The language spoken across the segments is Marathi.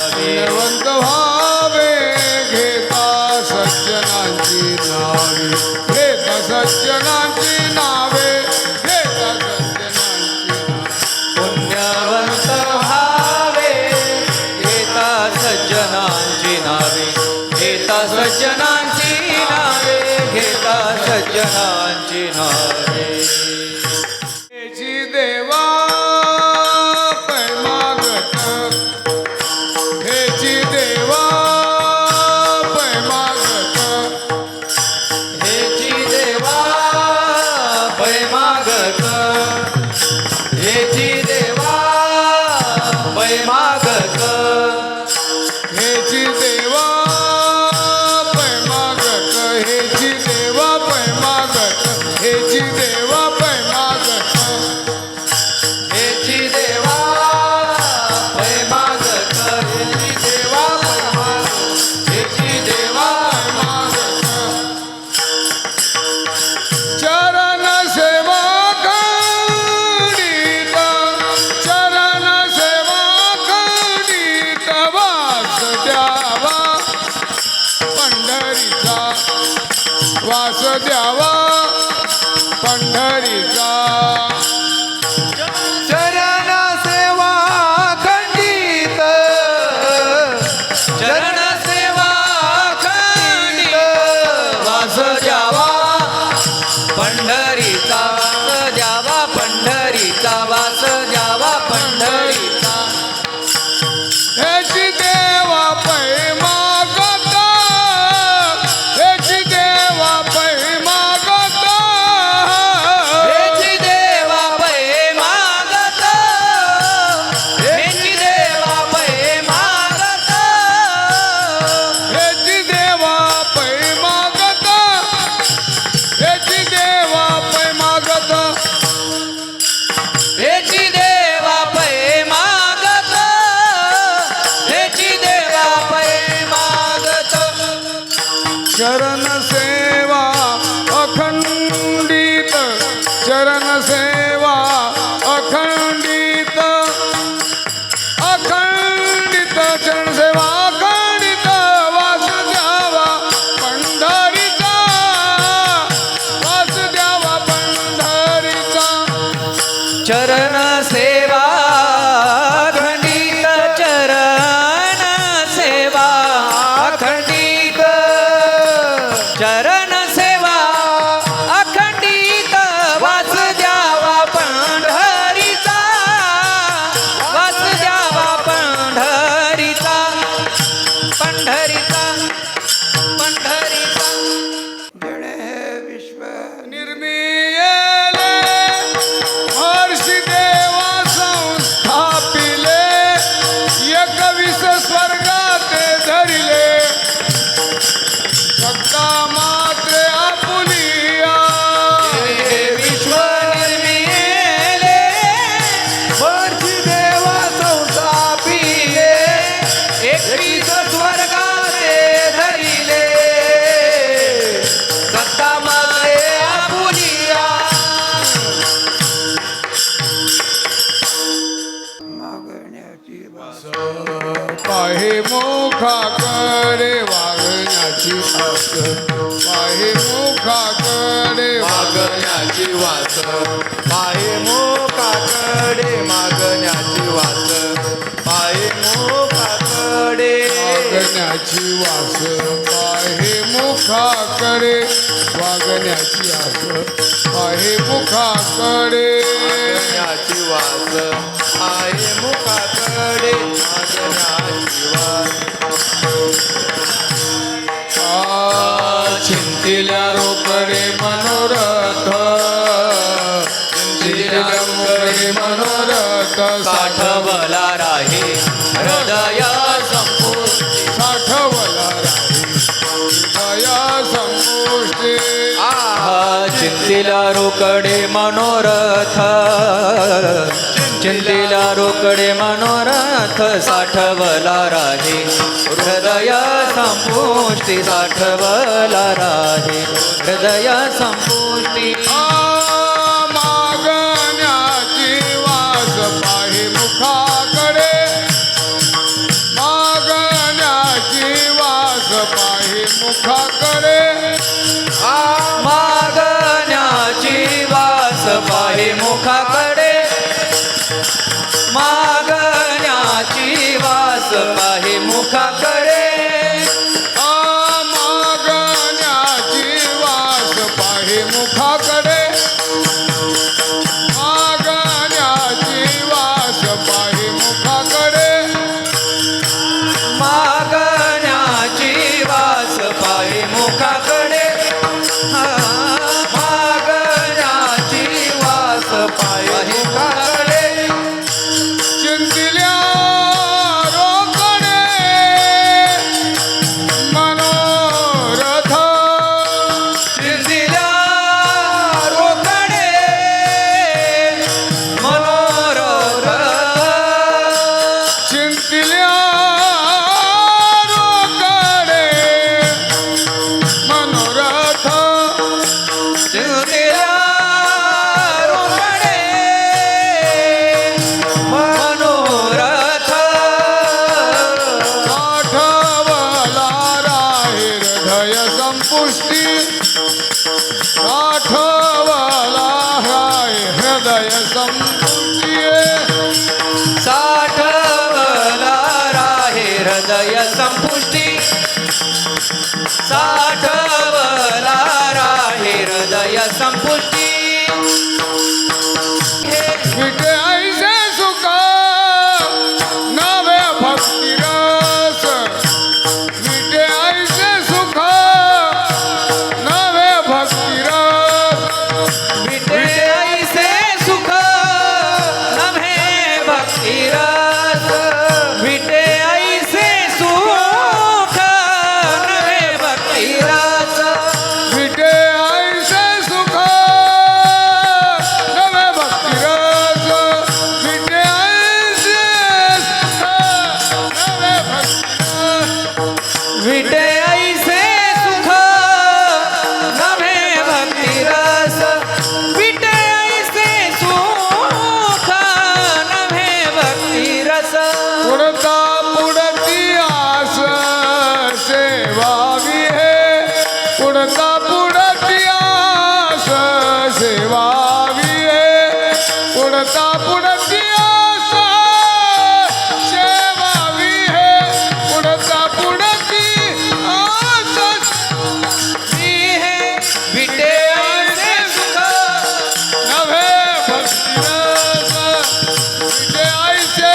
पुण्यवंत व्हावे घेता सज्जनांची नावे, घेता सज्जनांची नावे, घेता सज्जनांची नावे. सज्जनांची नावे, घेता सज्जनांची नावे. हेची देवा पैमागत, हेची देवा पैमागत, हेची देवा पैमागत, हेची देवा पैमागत, हेची देवा पैमागत, हेची देवा पैमागत, हेची देवा पैमागत, हेची देवा पैमागत, हेची देवा पैमागत, हेची देवा पैमागत. चरण सेवा खंडित, चरण सेवा खंडित, वास द्यावा पंढरीचा, वास द्यावा पंढरीचा. चरण सेवा खंडित, चरण सेवा खंडित, वास द्यावा पंढरीचा, वास द्यावा पंढरीचा, वास द्यावा पंढरीचा. हेची देवा पैमागत, हेची देवा पैमागत, हेची देवा पैमागत, हेची देवा पैमागत, हेची देवा पैमागत, हेची देवा पैमागत, हेची देवा पैमागत, हेची देवा पैमागत. चरण सेवा अखंडित, चरण सेवा अखंडित, अखंडित चरण सेवा अखंडित, वास द्यावा पंढरीचा, वास द्यावा पंढरीचा. चरण सेवा खंडित, चरण सेवा अखंडित, चरण सेवा अखंडित, वास द्यावा पंढरीचा, वास द्यावा पंढरीचा, पंढरीचा, पंढरीचा. जण हे विश्व निर्मियेले महर्षी देवा संस्थापिले, एकविस स्वर्गाते धरिले, सत्ता मात्रे आपुलिया. विश्व निर्मिले, वर्षी देवा संस्थापिले, एकवीस स्वर्गाते धरिले, सत्ता मात्रे आपुलिया. मागण्याची वास पाहे मुखाकडे वागण्याची वास, पाहे मुखाकडे मागण्याची वास, पाहे मुखाकडे मागण्याची वास, पाहे मुखाकडे वागण्याची वास, पाहे मुखाकडे वागण्याची आस, पाहे मुखाकडे. मागण्याची वास, पाहे मुखाकडे मागण्याची वास. चिंतिल्या रोकडे मनोरथ, चिंतिल्या रोकडे मनोरथ, साठवला राही हृदय संपुष्टी, साठवला राही दया संपुष्टी. चिंतिला रोकडे मनोरथ, चिंतिला रोकडे मनोरथ, साठवला राही हृदय संपुष्टी, साठवला राही हृदय संपुष्टी. मागण्याची वास, पाहे मुखाकडे मुखाकडे मागण्याची वास पाहे मुखाकडे मागण्याची वास पाहे मुखाकडे मागण्याची वास पाहे मुखाकडे मागण्याची वास पाहे मुखाकडे मागण्याची वास पाहे मुखाकडे हा, मागण्याची वास पाहे मुखाकडे चिंतिल्या रोकडे मनोरथ चिंतिल्या रोकडे मनोरथ चिंतिल्या रोकडे मनोरथ चिंतिल्या रोकडे मनोरथ आठवला राहे हृदय संपुष्टी आठवला राहे हृदय संपुष्टी साठवला राहे हृदय संपुष्टी साठवला राहे हृदय संपुष्टी विटे ऐसे सुख नवे भक्तिरस विटे ऐसे सुख नवे भक्तिरस विटे ऐसे सुख नभे भक्तिरस विटे ऐसे सुख नभे भक्तिरस विटे ऐसे सुख नवे भक्तिरस विटे ऐसे सुख नवे भक्तिरस विटे ऐसे सुख नभे भक्तिरस विटे ऐसे सुख नभे भक्तिरस पुढता पुढती आस सेवावी हे पुढता पुढती आस सेवावी हे पुढता पुढती आस सेवावी हे पुढता पुढती आस हे विटे ऐसे सुख नवे भक्तिरस विटे ऐसे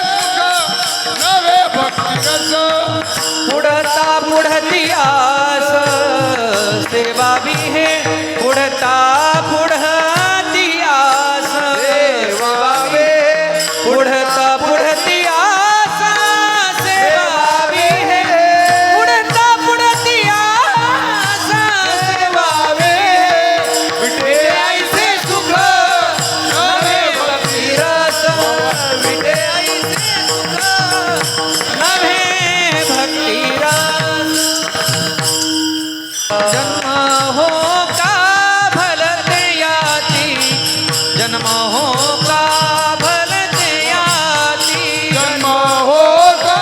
सुख नवे भक्तिरस पुढता पुढती आस सेवा भी है पुढता पुढती आस सेवा वे पुढता पुढती आस सेवा भी है पुढता पुढती आस सेवा वे विटे ऐसे सुख नवे भक्तिरस विटे ऐसे सुख नभे भक्तिरस जन्म हो का भलते याती जन्म हो का भलते याती जन्म होता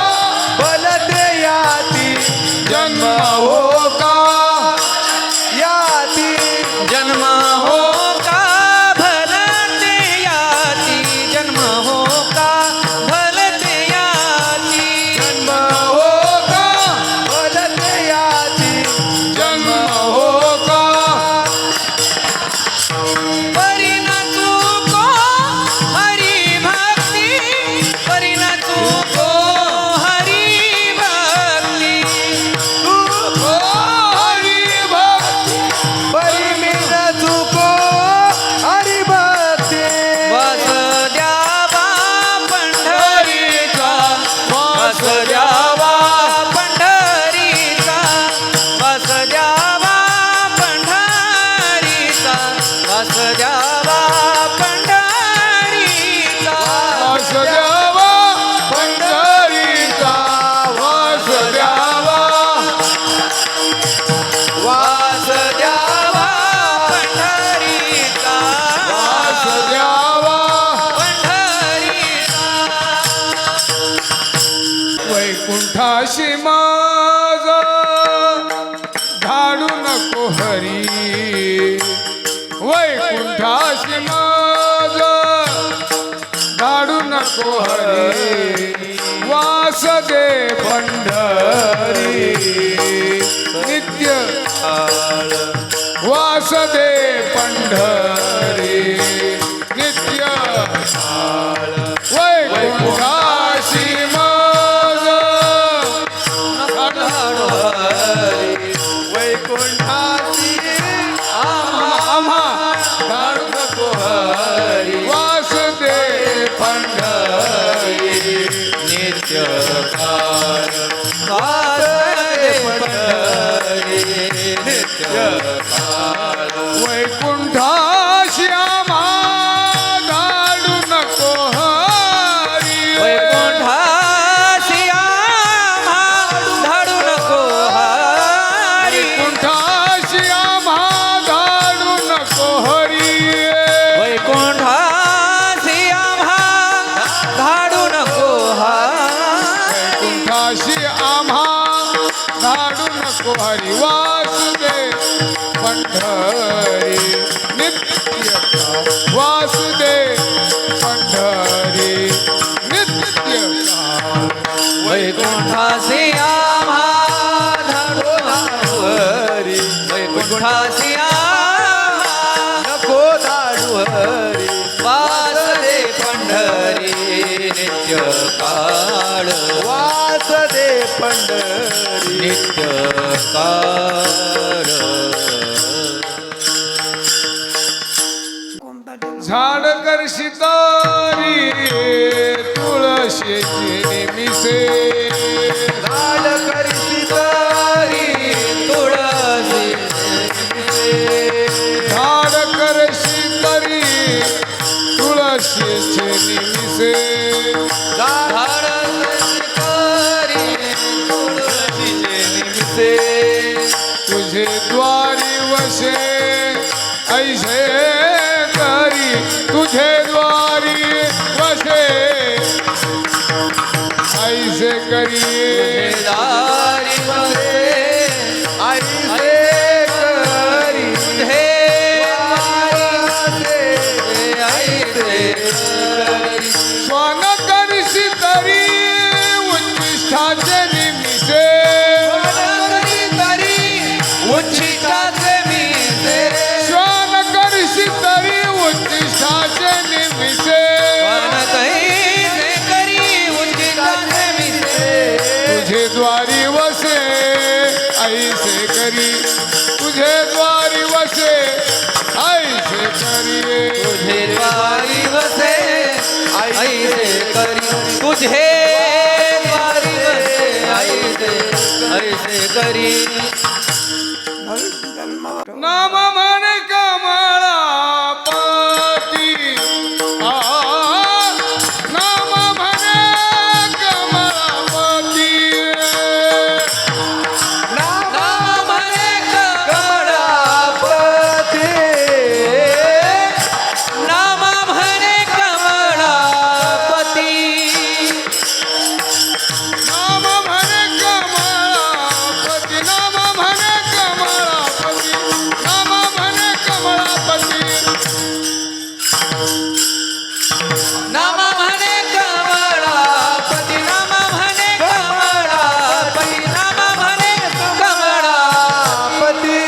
भलते याती जन्म होता याती जन्म हो का भलते याती जन्म हो का भलते याती जन्म होता भलते याती जन्म होता परिण चुको हरी भक्ती परिण चुको हरी भक्ती ओ हरी भक्ती परिमित चुको हरी भक्ती वास द्यावा पंढरीचा वास द्यावा पंढरीचा वास द्यावा पंढरीचा वास द्यावा पंढरीचा वास द्यावा पंढरीचा वास द्यावा वास द्यावा पंढरीचा वास द्यावा पंढरीचा वैकुंठाशी माझ नको हरी वास दे पंढरी नित्य वास दे पंढरी नित्य वैकुंठाशी मज वैकुंठाची आम्हा धाडू नको हरी वास दे पंढरी नित्य काळ वासदे पंढरी नित्य काळ वैकुंठाशी आम्हा धाडू नको हरी वैकुंठाशी आम्हा धाडू नको हरी वैकुंठाशी आम्हा धाडू नको हरी वैकुंठाशी आम्हा धाडू नको हरी वैकुंठाशी आम्हा धाडू नको हरी वासुदे पंढरी नित्य वासुदे पंढरी नित्य वैकुंठाशी आम्हा धाडू नको हरी वैकुंठाशी आम्हा नको धाडू हरी वासदे पंढरी नित्य काळ वासदे पंढरी नित्य काळ झाड करशी तारी तुळशीची निमिसे झाड करशी तारी तुळशी झाड करशी तरी तुळशीचे निमिसे झाड करशी तारी तुळशीचे निमित्ते तुझे द्वारी वशे ऐसे करी तुझे द्वारी वशे ऐसे करी दारी वसे ऐसे करी हे वासे ऐसे करी श्वान करशी तरी उच्चिष्ठाचे निमिसे तरी उच्चिष्टाचे मीसे श्वान करशी तरी उच्चिष्ठाचे निमिसे वनतैसे करी उच्चिष्टाचे मीसे तुझे द्वारी वसे ऐसे करी तुझे द्वारी वसे ऐसे करी तुझे द्वारी वसे ऐसे करी तुझे द्वारी वसे ऐसे ऐसे करी नाम म्हणे कमळापती नाम म्हणे कमळापती नाम म्हणे कमळापती नाम म्हणे कमळापती नाम म्हणे कमळापती नाम म्हणे कमळापती नाम म्हणे कमळापती नाम म्हणे कमळापती नाम म्हणे कमळापती नाम म्हणे कमळापती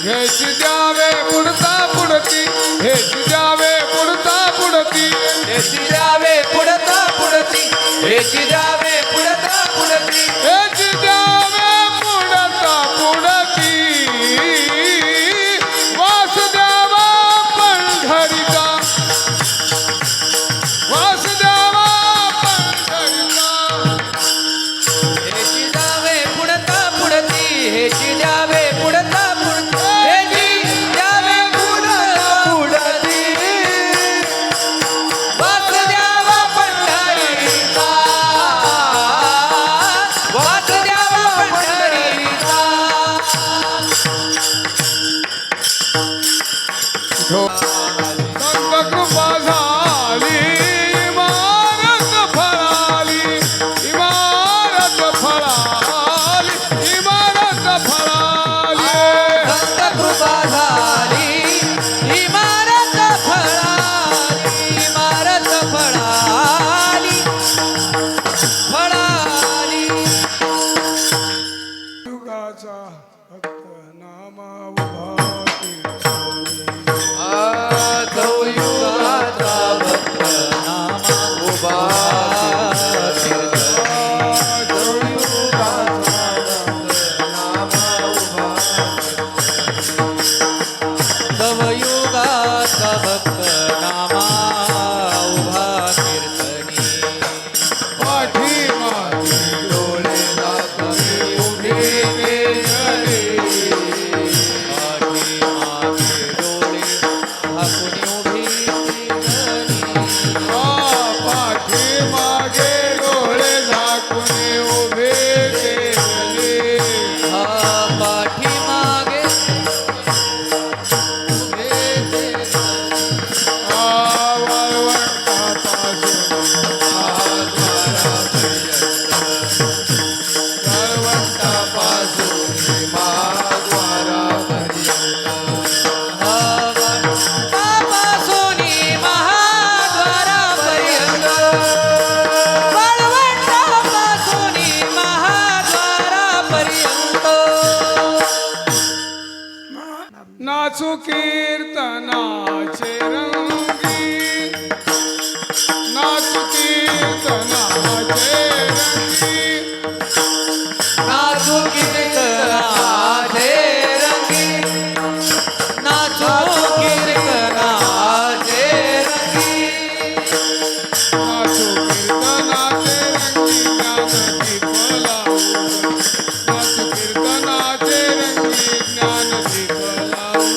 हेच द्यावे पुढता पुढती हेच द्यावे पुढता पुढती हेची द्यावे पुढता पुढती हेची द्यावे पुढता पुढती हेच द्यावे पुढता पुढती वासुदेवा पंढरीचा वासुदेवा पंढरीचा हेची द्यावे पुढता पुढती हेची द्यावे पुढता पुढती हेची द्यावे पुढता पुढती वास द्यावा पंढरीचा वास द्यावा पंढरीचा संत कृपा झाली इमारत फळाली इमारत फळाली इमारत फळाली संत कृपा झाली इमारत फळाली इमारत फळाली युगाचा भक्त नामा उभा कीर्तनी. युगाचा भक्त नामा उभा युगाचा भक्त नामा उभा कीर्तनी. पाठीमागे डोळे दाखवी उभे केशरी. पाठीमागे डोळे झाकून उभी कीर्तनी. पाठीमागे डोळे झाकून उभे केले. पाठीमागे पासूनी महाद्वारापर्यंत. वाळवंटापासूनी महाद्वारापर्यंत. नाचू कीर्तनाचे रंगी. नाचू कीर्तनाचे रंगी. नाचू कीर्तनाचे रंगी. नाचू कीर्तनाचे रंगी. नाचू कीर्तनाचे रंगी ज्ञान दीप लावू. नाचू कीर्तनाचे रंगी ज्ञान दीप लावू.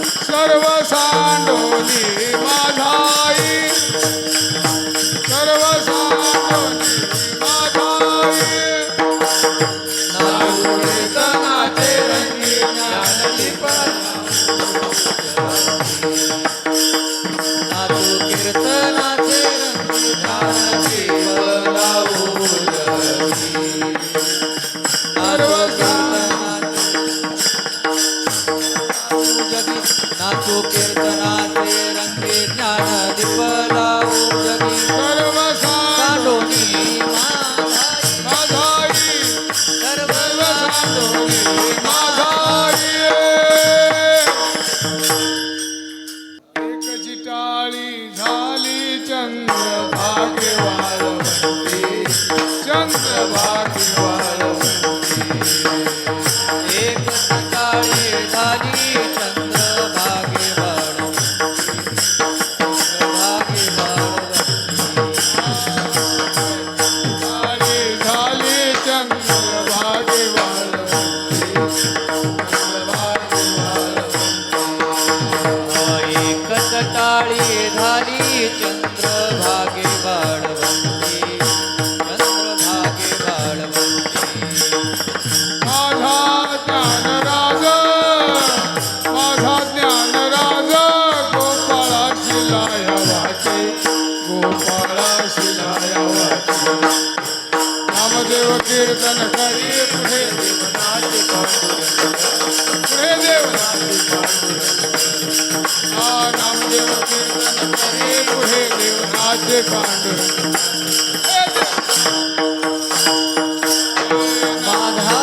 सर्व सांडोली माझाई. सर्व सांडोली माझाई. नाचू कीर्तनाचे रंगी ज्ञान दीप नाचू कीर्तनाचे रंगी ज्ञानदीप लावू जगी. नाचू कीर्तनाचे रंगी ज्ञानदीप लावू जगी. सर्व सांडोनी माझाई. सर्व सांडोली माझाई. एक चिटाळी झाली चंद्रभागे वाळवंटी. चंद्रभागे वाळवंटी. एक सकाळी झाली चंद्रभागे वाळवंटी. चंद्रभागे वाळवंटी. चिटाळी झाली चंद्रभागे वाळवंटी. चंद्रभागे वाळवंटी. एक सकाळी झाली चंद्रभागे वाळवंटी. चंद्रभागे वाळवंटी. माझा ज्ञानराज. माझा ज्ञानराज. गोपाळाची लायावाचे. गोपाळाची लायावाचे. नामदेव कीर्तन करी पुढे देवनाचे पांडुरंग. पुढे देवनाचे पांडुरंग. नामदेव कीर्तन करी पुढे देवनाचे पांडुरंग. माझा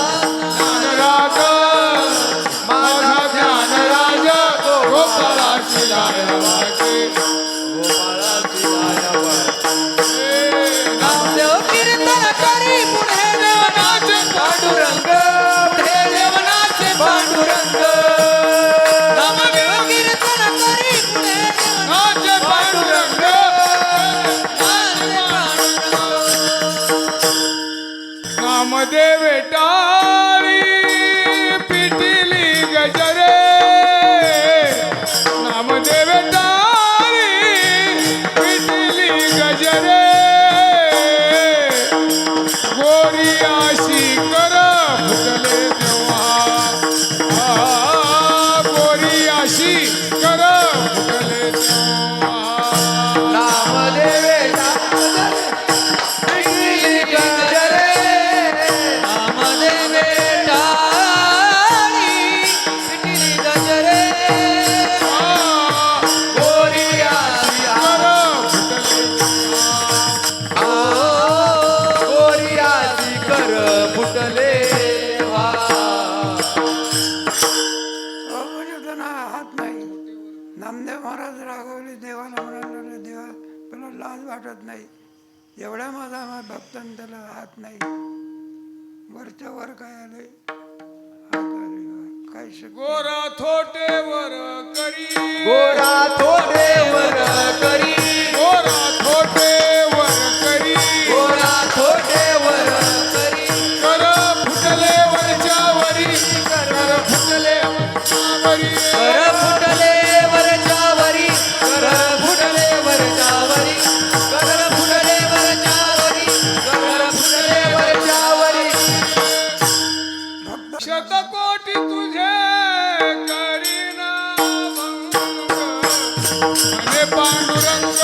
ज्ञानराज. माझा ज्ञानराज. गोपाळाची लायावाचे. गोपाळाची लायावाचे. नामदेव कीर्तन करी पुढे देवनाचे पांडुरंग. पुढे देवनाचे पांडुरंग. नामदेव कीर्तन करी पुढे नाचे पांडुरंग. देवनाचे पांडुरंग. नामदेव टाळी पिटिली गजरे. नामदेव टाळी पिटिली गजरे. गोरी अशी कर फुटले तेव्हा. गोरी अशी कर फुटले तेव्हा. नामदेव पिटिली गजरे. नामदेव टाळी पिटिली गजरे. गोरी अशी गोरी आशी कर फुटले व्हा. लाज वाटत नाही. एवढा माझा भक्तांना त्याला हात नाही. वरच्या वर काय आले काय शक्य. गोरा थोटे वर करी गोरा थोडे वर करी गोरा थोटे वर करी गोरा थोडे वर करी कर फुटले वरच्या वरी कर फुटले वरच्या वरी कर फुटले वरच्या वरी कर फुटले वरच्या वरी कर फुटले वरच्या वरी कर फुटले वरच्या वरी शतकोटी तुझे करीना भंग म्हणे पांडुरंग